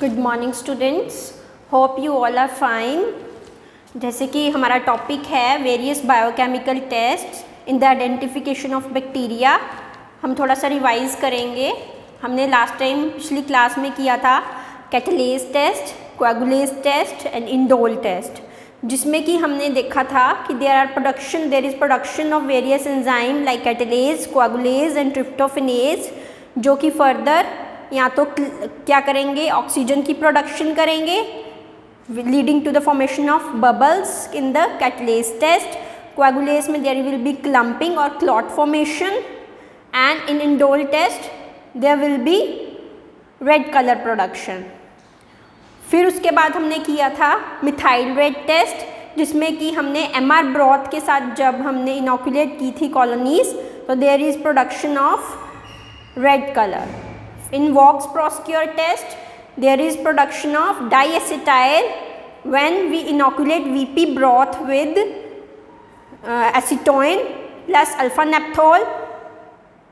Good morning students, hope you all are fine. जैसे कि हमारा टॉपिक है various biochemical test in the identification of bacteria. हम थोड़ा सा रिवाइज करेंगे। हमने लास्ट टाइम पिछली क्लास में किया था catalase test, coagulase test and indole test, जिसमें कि हमने देखा था कि there is production of various enzyme like catalase, coagulase and tryptophanase, जो कि फर्दर या तो क्या करेंगे, ऑक्सीजन की प्रोडक्शन करेंगे leading to the formation of bubbles in the catalase test. Coagulase में देयर विल बी क्लम्पिंग और clot formation, and in indole test there will be red colour production. फिर उसके बाद हमने किया था मिथाइल रेड टेस्ट, जिसमें कि हमने MR ब्रॉथ के साथ जब हमने इनोकुलेट की थी कॉलोनीज, तो there is production of red colour. In Vox Proskauer test, there is production of diacetyl when we inoculate VP broth with acetone plus alpha naphthol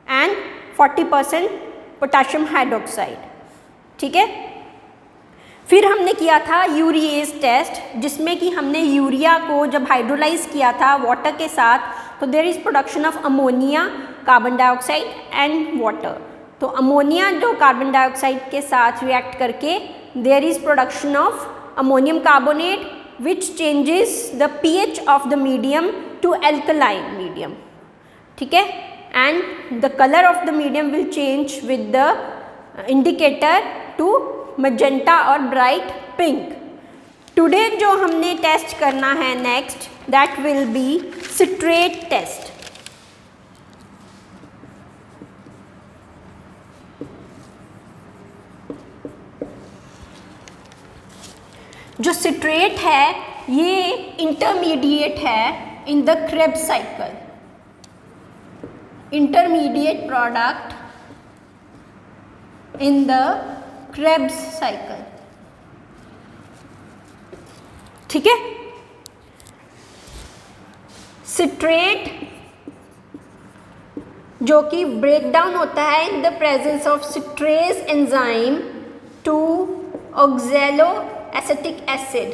and 40% potassium hydroxide। ठीक है। फिर हमने किया था यूरिएज टेस्ट, जिसमें कि हमने यूरिया को जब हाइड्रोलाइज किया था वाटर के साथ, तो there is production of ammonia, carbon dioxide and water. तो अमोनिया जो कार्बन डाइऑक्साइड के साथ रिएक्ट करके there is production of ammonium carbonate which changes the pH of the medium to alkaline medium. ठीक है। And the colour of the medium will change with the indicator to magenta और bright pink. Today जो हमने test करना है next, that will be citrate test. जो citrate है ये इंटरमीडिएट है in the Krebs cycle, intermediate product in the Krebs cycle. ठीक है। सिट्रेट जो कि ब्रेक डाउन होता है in the presence of citrase enzyme to oxalo acetic acid,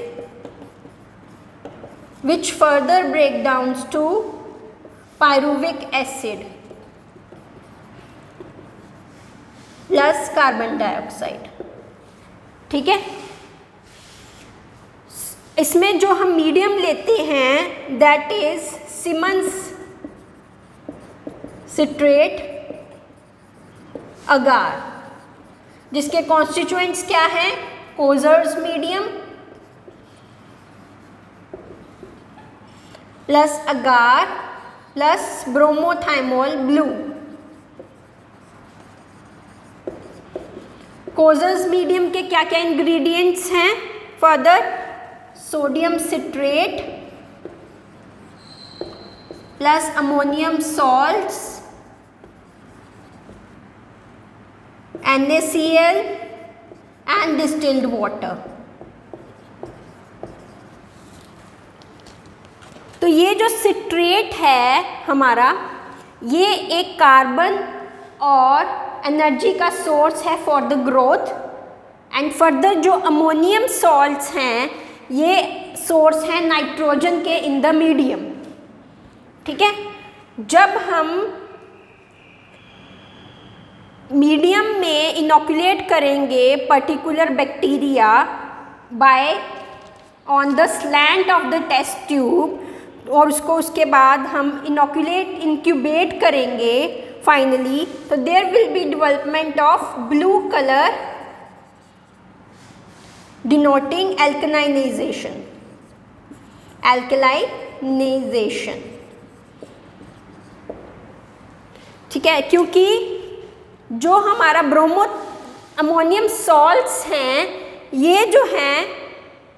which further break downs to pyruvic acid plus carbon dioxide। ठीक है। इसमें जो हम मीडियम लेते हैं दैट इज सिमन्स सिट्रेट अगार, जिसके कॉन्स्टिट्यूएंट्स क्या हैं, कोजर्स मीडियम प्लस अगार प्लस ब्रोमोथाइमोल ब्लू। कोजर्स मीडियम के क्या क्या इंग्रेडिएंट्स हैं, further sodium citrate plus ammonium salts, NaCl and distilled water. तो ये जो सिट्रेट है हमारा, ये एक कार्बन और एनर्जी का सोर्स है for the growth, and further जो अमोनियम सॉल्ट्स हैं ये सोर्स है नाइट्रोजन के इन द मीडियम। ठीक है। जब हम मीडियम में इनोकुलेट करेंगे particular bacteria by on the slant of the test tube, और उसको उसके बाद हम इंक्यूबेट करेंगे फाइनली, तो there will be development of blue colour denoting alkalination. ठीक है। क्योंकि जो हमारा अमोनियम सॉल्ट्स हैं ये जो हैं,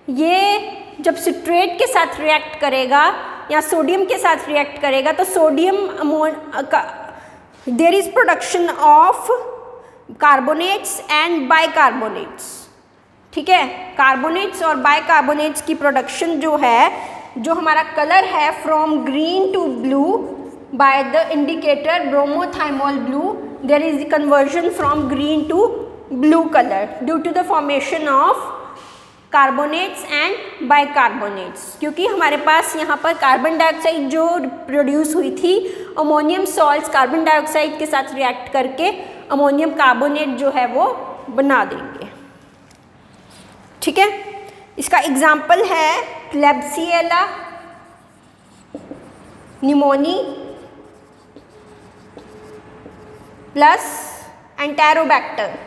ये जब सिट्रेट के साथ रिएक्ट करेगा या सोडियम के साथ रिएक्ट करेगा, तो sodium there is production of carbonates and bicarbonates. ठीक है। कार्बोनेट्स और बाइकार्बोनेट्स की प्रोडक्शन जो है, जो हमारा कलर है from green to blue by the indicator bromothymol blue, there is the conversion from green to blue color due to the formation of carbonates and bicarbonates, क्योंकि हमारे पास यहाँ पर कार्बन डाइऑक्साइड जो प्रोड्यूस हुई थी अमोनियम सॉल्ट्स कार्बन डाइऑक्साइड के साथ react करके अमोनियम कार्बोनेट जो है वो बना देंगे। ठीक है, इसका एग्जाम्पल है क्लेब्सिएला निमोनी प्लस एंटेरोबैक्टर।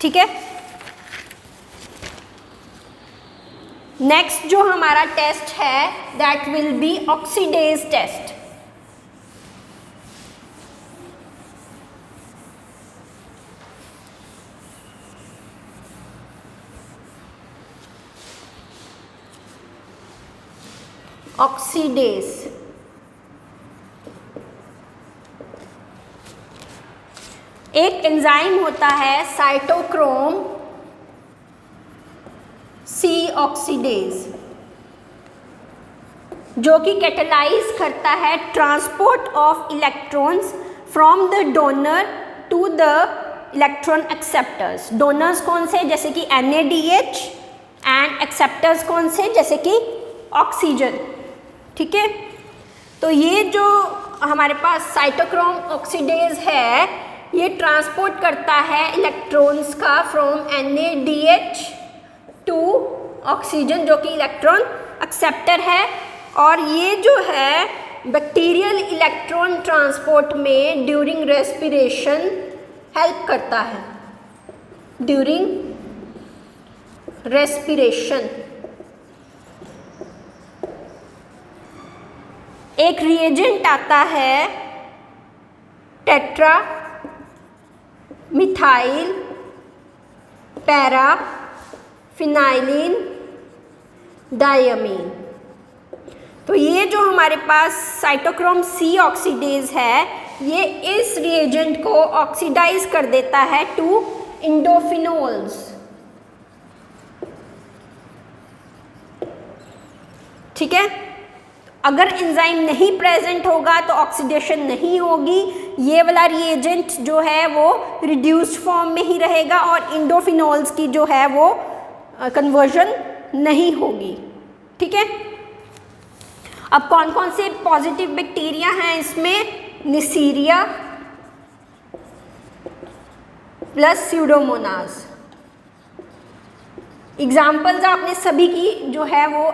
ठीक है, नेक्स्ट जो हमारा टेस्ट है that will be oxidase test. Oxidase एक एंजाइम होता है साइटोक्रोम सी ऑक्सीडेज, जो कि कैटेलाइज करता है transport of electrons from the donor to the electron acceptors. Donors कौन से, जैसे कि NADH, एंड एक्सेप्टर्स कौन से, जैसे कि ऑक्सीजन। ठीक है, तो ये जो हमारे पास साइटोक्रोम ऑक्सीडेज है ये ट्रांसपोर्ट करता है इलेक्ट्रॉन्स का फ्रॉम NADH टू ऑक्सीजन, जो कि इलेक्ट्रॉन एक्सेप्टर है। और ये जो है बैक्टीरियल इलेक्ट्रॉन ट्रांसपोर्ट में ड्यूरिंग रेस्पिरेशन हेल्प करता है। ड्यूरिंग रेस्पिरेशन एक रिएजेंट आता है टेट्रा मिथाइल पैरा फिनाइलिन डायमीन। तो ये जो हमारे पास साइटोक्रोम सी ऑक्सीडेज है ये इस रिएजेंट को ऑक्सीडाइज कर देता है टू इंडोफिनोल्स। ठीक है, अगर एंजाइम नहीं प्रेजेंट होगा तो ऑक्सीडेशन नहीं होगी, ये वाला रिएजेंट जो है वो रिड्यूस्ड फॉर्म में ही रहेगा और इंडोफिनोल्स की जो है वो कन्वर्जन नहीं होगी। ठीक है, अब कौन कौन से पॉजिटिव बैक्टीरिया हैं इसमें, निसीरिया प्लस स्यूडोमोनास। एग्जाम्पल्स आपने सभी की जो है वो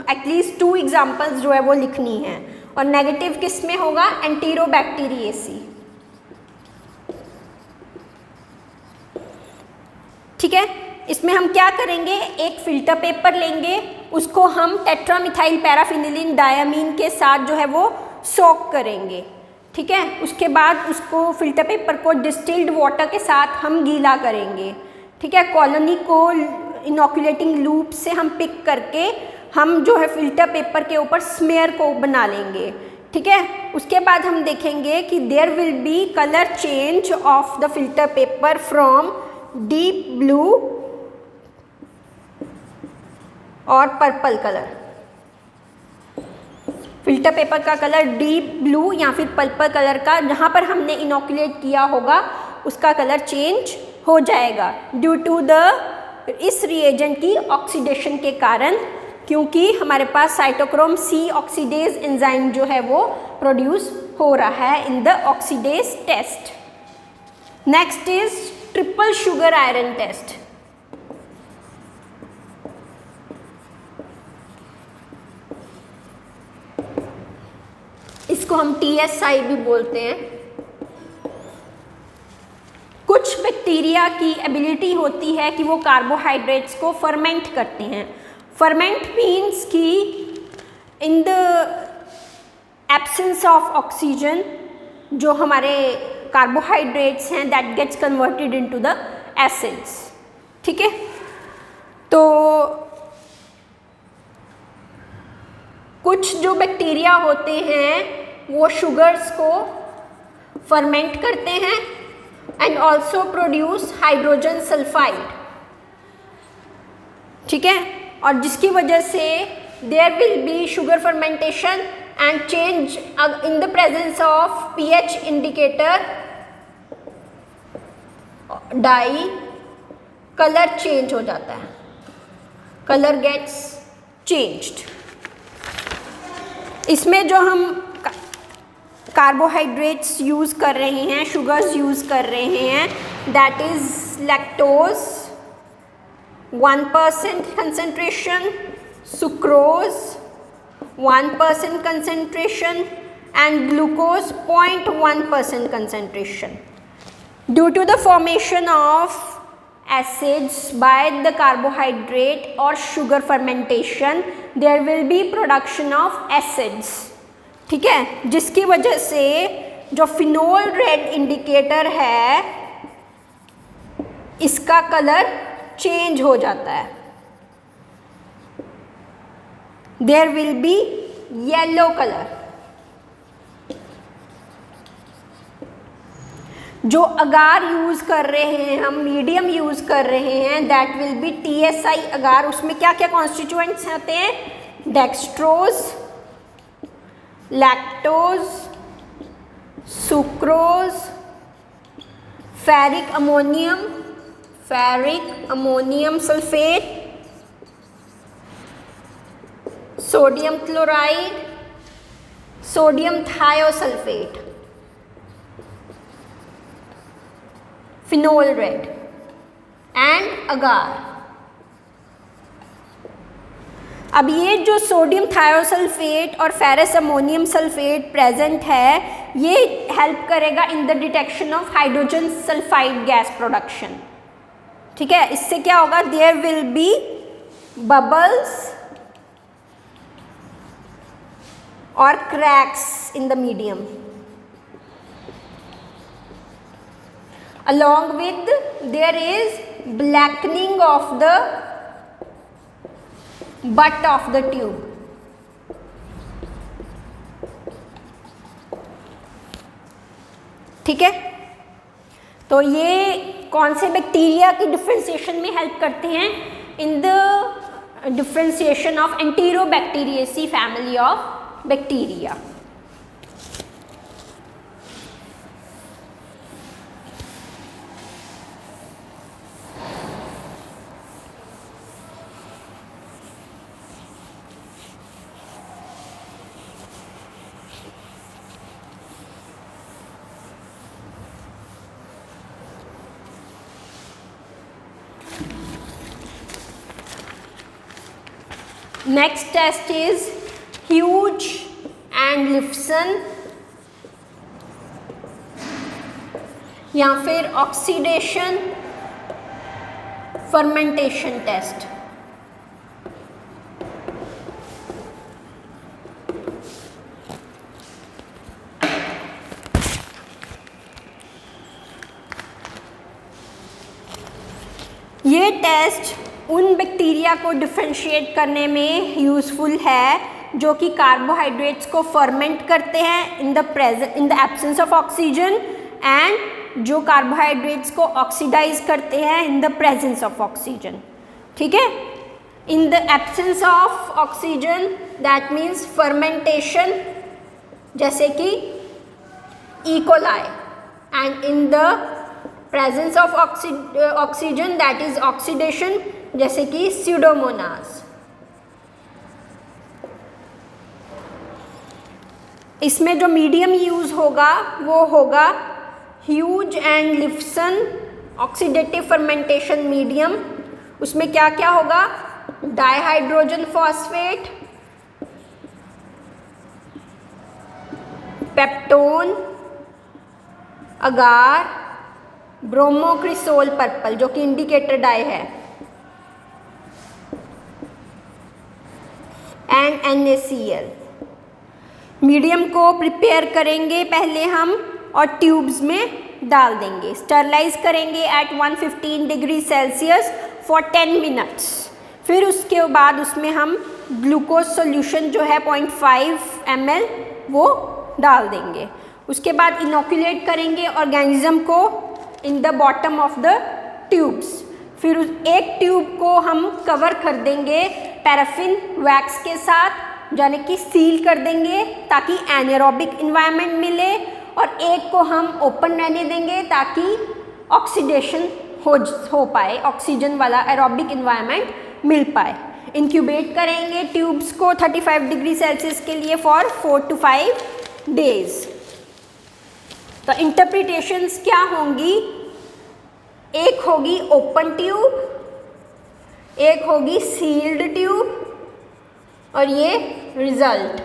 एटलीस्ट 2 एग्जाम्पल्स जो है वो लिखनी है। और नेगेटिव किस में होगा, एंटीरोबैक्टीरिएसी। ठीक है, इसमें हम क्या करेंगे, एक फिल्टर पेपर लेंगे, उसको हम टेट्रामिथाइल पैराफिनिलिन डायमीन के साथ जो है वो सोक करेंगे। ठीक है, उसके बाद उसको फिल्टर पेपर को डिस्टिल्ड वाटर के साथ हम गीला करेंगे। ठीक है, कॉलोनी को इनोकुलेटिंग लूप से हम पिक करके हम जो है फिल्टर पेपर के ऊपर स्मेयर को बना लेंगे। ठीक है, उसके बाद हम देखेंगे कि there will be colour change of the filter paper from deep blue और पर्पल कलर। फिल्टर पेपर का कलर डीप ब्लू या फिर पर्पल कलर का, जहाँ पर हमने इनोकुलेट किया होगा उसका कलर चेंज हो जाएगा ड्यू टू द इस रिएजेंट की ऑक्सीडेशन के कारण, क्योंकि हमारे पास साइटोक्रोम सी ऑक्सीडेज एंजाइम जो है वो प्रोड्यूस हो रहा है in the oxidase test. Next is triple sugar iron test. इसको हम TSI भी बोलते हैं। कुछ बैक्टीरिया की एबिलिटी होती है कि वो कार्बोहाइड्रेट्स को फर्मेंट करते हैं। फर्मेंट मीन्स कि in the absence of oxygen जो हमारे कार्बोहाइड्रेट्स हैं that gets converted into the acids. ठीक है, तो कुछ जो बैक्टीरिया होते हैं वो शुगर्स को फर्मेंट करते हैं and also produce hydrogen sulphide. ठीक है, और जिसकी वजह से there will be sugar fermentation and change in the presence of pH indicator dye color change हो जाता है, color gets changed। इसमें जो हम कार्बोहाइड्रेट्स यूज़ कर रहे हैं, शुगर्स यूज़ कर रहे हैं, that is lactose 1% concentration, sucrose 1% concentration and glucose 0.1% concentration. Due to the formation of acids by the carbohydrate or sugar fermentation, there will be production of acids, ठीक है, जिसकी वजह से जो फिनोल रेड इंडिकेटर है इसका कलर चेंज हो जाता है, there will be yellow colour. जो अगार यूज़ कर रहे हैं हम, मीडियम यूज़ कर रहे हैं, that will be TSI agar. उसमें क्या क्या कॉन्स्टिट्यूएंट्स आते हैं, dextrose, lactose, sucrose, ferric ammonium sulphate, sodium chloride, sodium thiosulphate, phenol red and agar. अब ये जो सोडियम थायोसल्फेट और फेरस अमोनियम सल्फेट प्रेजेंट है, ये हेल्प करेगा in the detection of hydrogen sulphide gas production, ठीक है। इससे क्या होगा, देयर विल बी बबल्स और cracks in the medium, along with there is blackening of the butt of the tube, ठीक है। तो ये कौन से बैक्टीरिया की डिफ्रेंसिएशन में हेल्प करते हैं, in the differentiation of enterobacteriaceae family of bacteria. Next test is Hughes and Lifson या फिर ऑक्सीडेशन फर्मेंटेशन टेस्ट। ये टेस्ट उन बैक्टीरिया को डिफ्रेंशिएट करने में यूज़फुल है जो कि कार्बोहाइड्रेट्स को फर्मेंट करते हैं in the absence of oxygen, and जो कार्बोहाइड्रेट्स को ऑक्सीडाइज करते हैं in the presence of oxygen, ठीक है। In the absence of oxygen that means fermentation, जैसे कि E coli, and in the presence of oxygen that is oxidation, जैसे कि स्यूडोमोनास। इसमें जो मीडियम यूज होगा वो होगा Hughes and Leifson oxidative fermentation medium. उसमें क्या क्या होगा, dihydrogen phosphate, peptone, agar, bromocresol purple जो कि इंडिकेटर डाई है, एंड NaCl। मीडियम को प्रिपेयर करेंगे पहले हम और ट्यूब्स में डाल देंगे, स्टरलाइज करेंगे at 115 degree Celsius for 10 minutes. फिर उसके बाद उसमें हम ग्लूकोज सॉल्यूशन जो है 0.5 ml वो डाल देंगे। उसके बाद इनोकुलेट करेंगे ऑर्गेनिज्म को in the bottom of the tubes. फिर उस एक ट्यूब को हम कवर कर देंगे पैराफिन वैक्स के साथ यानी कि सील कर देंगे ताकि एनारोबिक इन्वायरमेंट मिले, और एक को हम ओपन रहने देंगे ताकि ऑक्सीडेशन हो पाए, ऑक्सीजन वाला एरोबिक इन्वायरमेंट मिल पाए। इंक्यूबेट करेंगे ट्यूब्स को 35 डिग्री सेल्सियस के लिए फॉर 4 to 5 डेज। तो इंटरप्रिटेशंस क्या होंगी, एक होगी ओपन ट्यूब, एक होगी सील्ड ट्यूब, और ये रिजल्ट।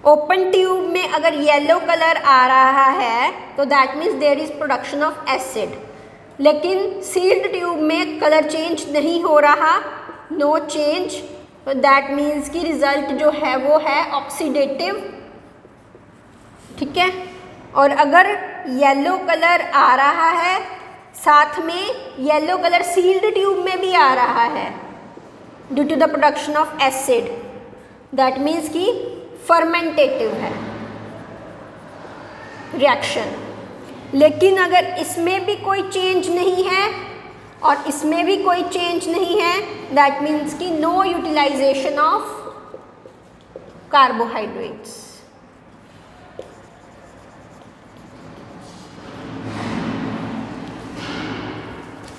ओपन ट्यूब में अगर येलो कलर आ रहा है तो that means there is production of acid, लेकिन सील्ड ट्यूब में कलर चेंज नहीं हो रहा, नो चेंज, तो दैट मीन्स कि रिजल्ट जो है वो है ऑक्सीडेटिव। ठीक है, और अगर येलो कलर आ रहा है, साथ में येलो कलर सील्ड ट्यूब में भी आ रहा है due to the production of acid, that means कि फर्मेंटेटिव है रिएक्शन। लेकिन अगर इसमें भी कोई चेंज नहीं है और इसमें भी कोई चेंज नहीं है, दैट मीन्स कि नो यूटिलाइजेशन ऑफ कार्बोहाइड्रेट्स।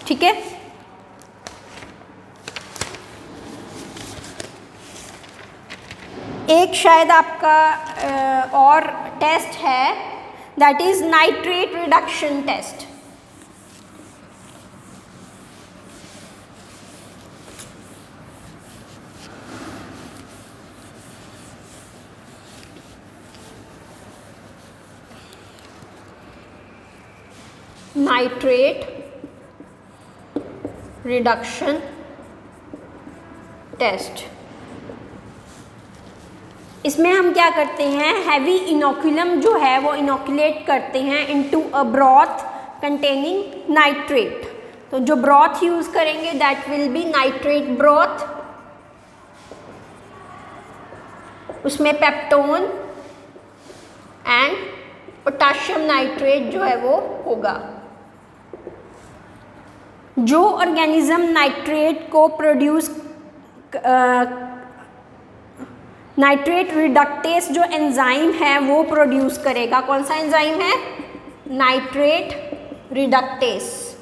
ठीक है, एक शायद आपका और टेस्ट है, that is nitrate reduction test. Nitrate reduction test, इसमें हम क्या करते हैं, हैवी इनोकुलम जो है वो इनोकुलेट करते हैं into a broth containing nitrate. तो जो ब्रॉथ यूज करेंगे that will B nitrate broth, उसमें पेप्टोन एंड पोटाशियम नाइट्रेट जो है वो होगा। जो ऑर्गेनिज्म नाइट्रेट को प्रोड्यूस, नाइट्रेट रिडक्टेस जो एंजाइम है वो प्रोड्यूस करेगा, कौन सा एंजाइम है, नाइट्रेट रिडक्टेस।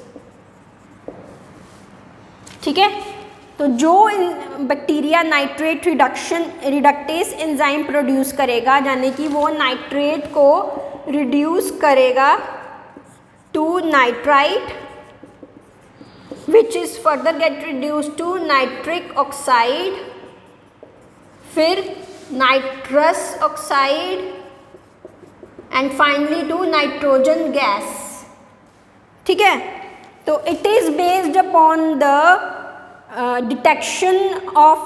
ठीक है, तो जो bacteria nitrate reductase enzyme produce करेगा, यानी कि वो नाइट्रेट को रिड्यूस करेगा to nitrite, which is further get reduced to nitric oxide, फिर nitrous oxide and finally to nitrogen gas। ठीक है, तो it is based upon the detection of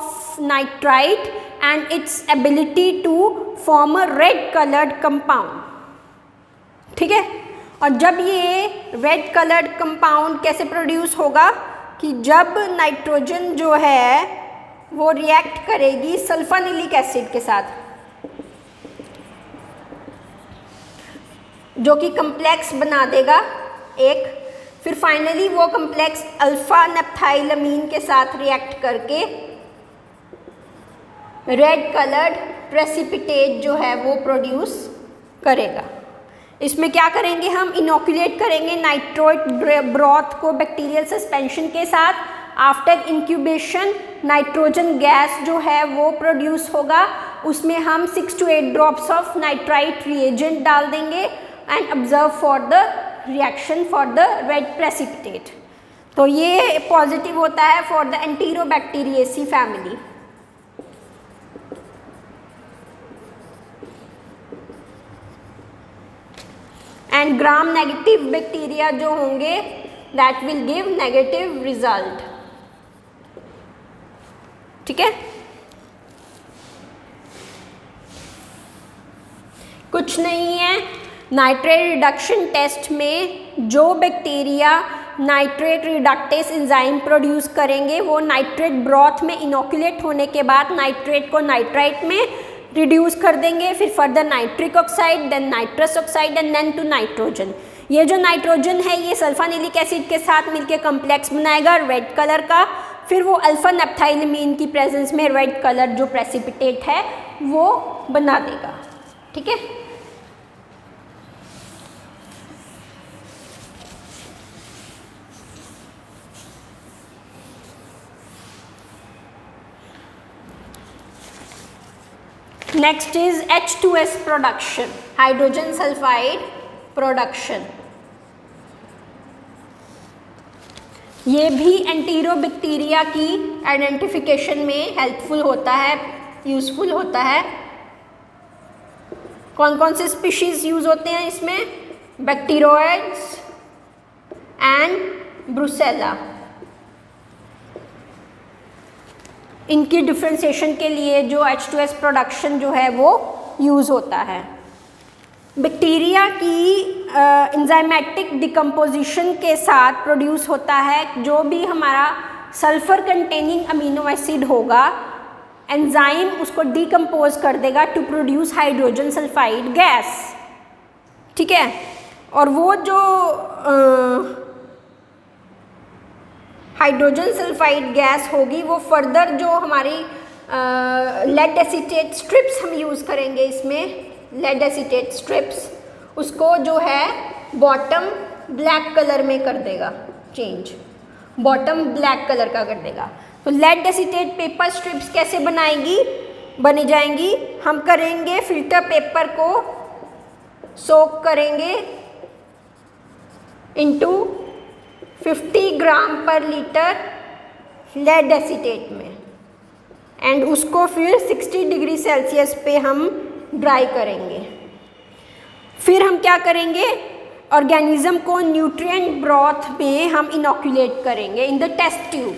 nitrite and its ability to form a red colored compound। ठीक है, और जब ये red coloured compound कैसे प्रोड्यूस होगा, कि जब नाइट्रोजन जो है वो रिएक्ट करेगी सल्फानिलिक एसिड के साथ, जो कि कम्प्लेक्स बना देगा एक, फिर फाइनली वो कम्प्लेक्स अल्फा नेप्थाइलमीन के साथ रिएक्ट करके रेड कलर्ड प्रेसिपिटेट जो है वो प्रोड्यूस करेगा। इसमें क्या करेंगे, हम इनोकुलेट करेंगे नाइट्रोट ब्रॉथ को बैक्टीरियल सस्पेंशन के साथ। आफ्टर इंक्यूबेशन नाइट्रोजन गैस जो है वो प्रोड्यूस होगा, उसमें हम 6 to 8 drops of nitrite reagent डाल देंगे and observe for the reaction for the red precipitate. तो ये पॉजिटिव होता है for the enterobacteriaceae family. And gram negative bacteria जो होंगे that will give negative result. ठीक है, कुछ नहीं है, नाइट्रेट रिडक्शन टेस्ट में जो bacteria nitrate reductase enzyme produce करेंगे वो नाइट्रेट ब्रॉथ में इनोकुलेट होने के बाद नाइट्रेट को नाइट्राइट में रिड्यूस कर देंगे, फिर further nitric oxide, then nitrous oxide and then to nitrogen. ये जो नाइट्रोजन है ये सल्फानिलिक एसिड के साथ मिलकर कम्प्लेक्स बनाएगा रेड कलर का, फिर वो अल्फा नैप्थाइलमीन की प्रेजेंस में रेड कलर जो प्रेसिपिटेट है वो बना देगा। ठीक है, next is H2S production, hydrogen sulphide production. ये भी एंटीरोबैक्टीरिया की आइडेंटिफिकेशन में हेल्पफुल होता है, यूजफुल होता है। कौन कौन से स्पीशीज यूज होते हैं इसमें? Bacteroides and Brucella. इनकी डिफ्रेंशिएशन के लिए जो H2S प्रोडक्शन जो है वो यूज़ होता है। बैक्टीरिया की एंजाइमेटिक डिकम्पोजिशन के साथ प्रोड्यूस होता है जो भी हमारा सल्फर कंटेनिंग अमीनो एसिड होगा, एंजाइम उसको डिकम्पोज कर देगा to produce hydrogen sulphide gas. ठीक है, और वो जो हाइड्रोजन सल्फाइड गैस होगी वो फर्दर जो हमारी लेड एसीटेट स्ट्रिप्स हम यूज़ करेंगे इसमें, लेड एसीटेट स्ट्रिप्स, उसको जो है बॉटम ब्लैक कलर में कर देगा चेंज, बॉटम ब्लैक कलर का कर देगा। तो लेड एसीटेट पेपर स्ट्रिप्स कैसे बनी जाएंगी? हम करेंगे फिल्टर पेपर को सोक करेंगे इनटू 50 ग्राम पर लीटर लेड एसीटेट में एंड उसको फिर 60 डिग्री सेल्सियस पे हम ड्राई करेंगे। फिर हम क्या करेंगे? ऑर्गेनिज्म को न्यूट्रिएंट ब्रॉथ में हम इनोक्यूलेट करेंगे इन द टेस्ट ट्यूब।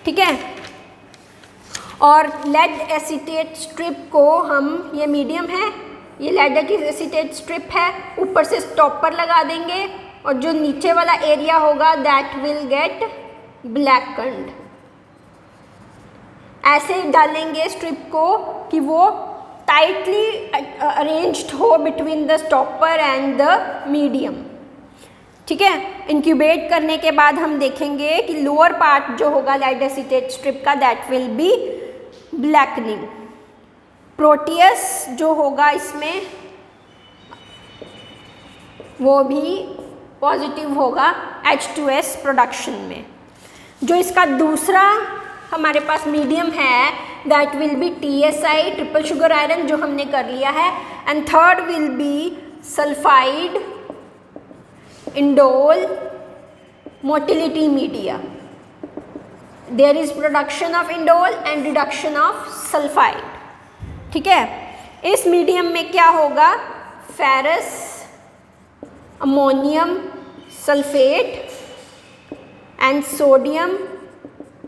ठीक है, और लेड एसीटेट स्ट्रिप को हम, ये मीडियम है, ये लेड एसीटेट स्ट्रिप है, ऊपर से स्टॉपर लगा देंगे और जो नीचे वाला एरिया होगा दैट विल गेट ब्लैकन्ड। ऐसे डालेंगे स्ट्रिप को कि वो टाइटली अरेंज्ड हो between the stopper and the medium. ठीक है, इंक्यूबेट करने के बाद हम देखेंगे कि लोअर पार्ट जो होगा लेड एसीटेट स्ट्रिप का that will B blackening. Proteus जो होगा इसमें वो भी पॉजिटिव होगा H2S प्रोडक्शन में। जो इसका दूसरा हमारे पास मीडियम है that will be TSI, triple sugar iron, जो हमने कर लिया है, and third will be sulphide indole motility media. There is production of indole and reduction of sulphide. ठीक है, इस मीडियम में क्या होगा? Ferrous, ammonium sulphate and sodium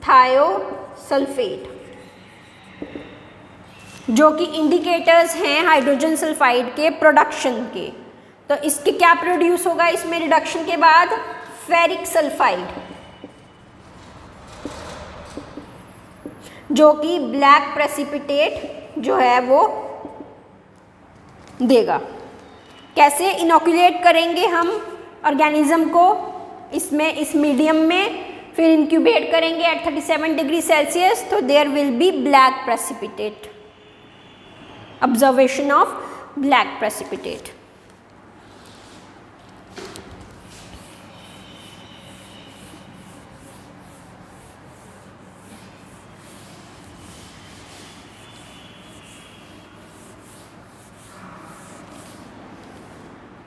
thiosulphate, जो कि इंडिकेटर्स हैं हाइड्रोजन सल्फाइड के प्रोडक्शन के। तो इसके क्या प्रोड्यूस होगा इसमें रिडक्शन के बाद? फेरिक सल्फाइड, जो कि ब्लैक प्रेसिपिटेट जो है वो देगा। कैसे इनोक्यूलेट करेंगे हम ऑर्गेनिज्म को इसमें, इस मीडियम में, फिर इंक्यूबेट करेंगे एट 37 डिग्री सेल्सियस, तो there will be black precipitate, observation of black precipitate.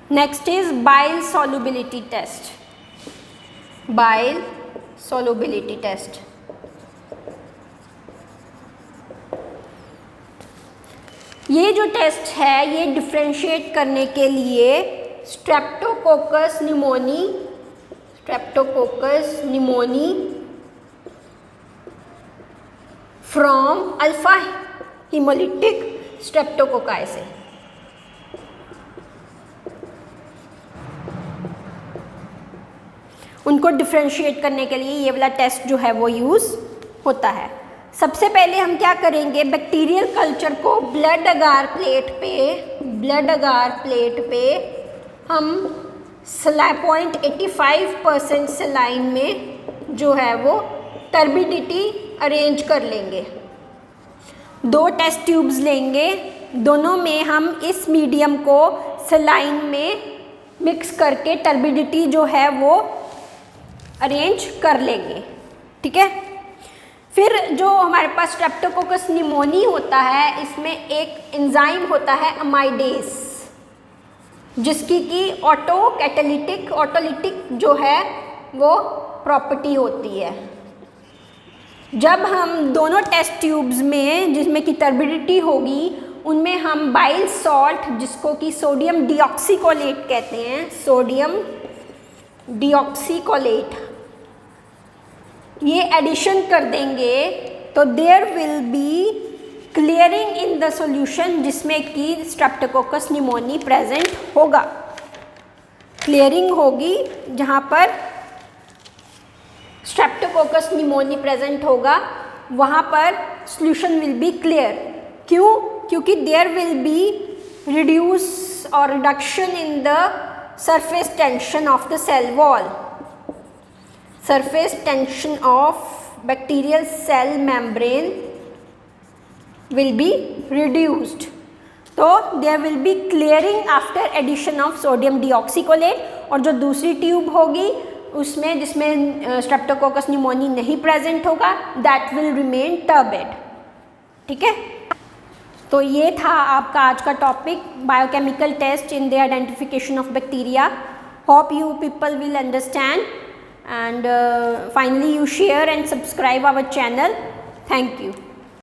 Next is bile solubility test. Bile solubility test. ये जो टेस्ट है ये डिफ्रेंशिएट करने के लिए Streptococcus pneumoniae from alpha haemolytic streptococci से। उनको डिफ्रेंशिएट करने के लिए ये वाला टेस्ट जो है वो यूज़ होता है। सबसे पहले हम क्या करेंगे? बैक्टीरियल कल्चर को ब्लड अगार प्लेट पे हम 0.85% सलाइन में जो है वो टर्बिडिटी अरेंज कर लेंगे। 2 टेस्ट ट्यूब्स लेंगे, दोनों में हम इस मीडियम को सलाइन में मिक्स करके टर्बिडिटी जो है वो अरेंज कर लेंगे। ठीक है, फिर जो हमारे पास स्ट्रेप्टोकोकस निमोनी होता है, इसमें एक एंजाइम होता है अमाइडेस, जिसकी की ऑटोलिटिक जो है वो प्रॉपर्टी होती है। जब हम दोनों टेस्ट ट्यूब्स में जिसमें कि टर्बिडिटी होगी, उनमें हम बाइल सॉल्ट, जिसको कि सोडियम डीऑक्सीकोलेट कहते हैं, सोडियम डीऑक्सीकोलेट, ये एडिशन कर देंगे तो there will be clearing in the solution, जिसमें कि स्ट्रेप्टोकोकस निमोनी प्रेजेंट होगा। क्लियरिंग होगी जहाँ पर स्ट्रेप्टोकोकस निमोनी प्रेजेंट होगा, वहाँ पर सॉल्यूशन विल बी क्लियर। क्यों? क्योंकि there will be reduction in the surface tension of the cell wall, surface tension of bacterial cell membrane will be reduced. तो there will be clearing after addition of sodium deoxycholate। और जो दूसरी tube होगी उसमें जिसमें Streptococcus pneumoniae नहीं present होगा, that will remain turbid। ठीक है, तो ये था आपका आज का topic, biochemical test in the identification of bacteria. Hope you people will understand, and finally you share and subscribe our channel. Thank you.